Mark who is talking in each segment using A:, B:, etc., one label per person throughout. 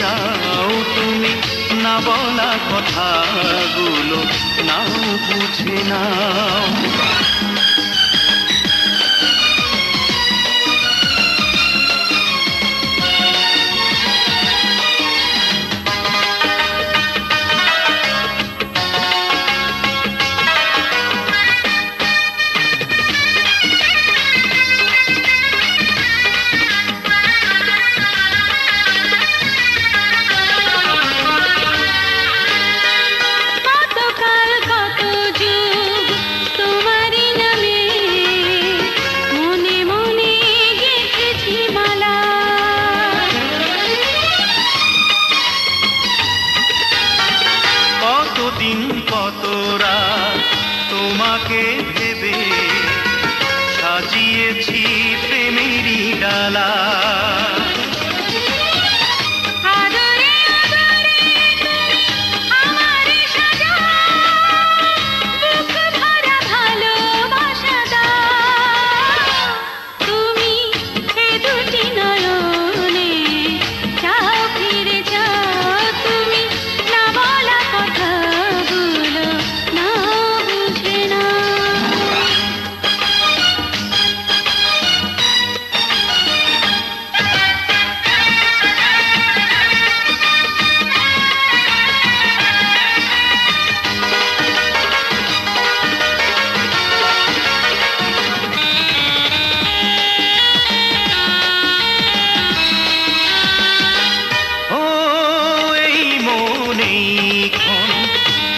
A: চাও তুমি, না বলা কথাগুলো নাও বুঝে নাও। কতদিন কত রাত তোমাকে ভেবে সাজিয়েছি প্রেমেরই ডালা।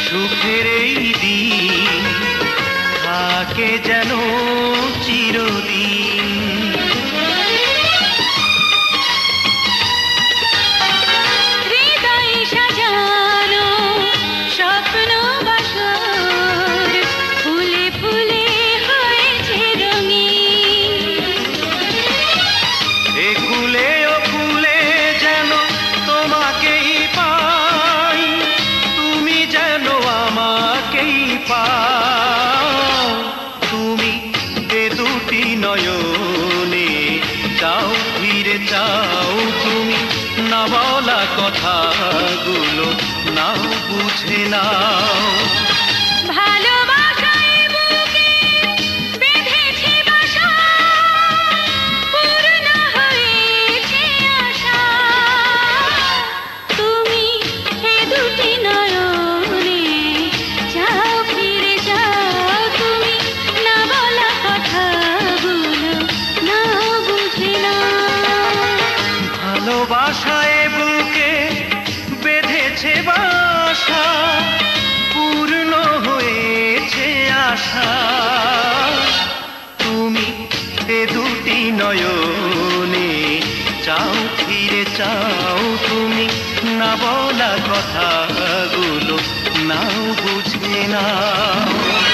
A: সুখের এই দিন থাকে যেন চিরদিন।
B: হৃদয়ে সাজানো স্বপ্ন বাসর ফুলে ফুলে হয়েছে রঙিন।
A: এ কুলে ও কুলে যেন তোমাকেই পাই, তুমি যেন আমাকেই পাও। তুমি এ দুটি নয়নে চাও ফিরে চাও তুমি, না বলা কথাগুলো নাও বুঝে নাও।
B: ভালোবাসায় বুকে বেঁধেছি বাসা, পূর্ণ হয়েছে আশা। তুমি এ দুটি নয়নে চাও ফিরে যাও তুমি, না বলা কথাগুলো নাও বুঝে নাও।
A: ভালোবাসায় বুকে বেঁধেছে বাসা, পূর্ণ হয়েছে আশা। তুমি এ দুটি নয়নে চাও ফিরে চাও তুমি, না বলা কথাগুলো নাও বুঝে নাও।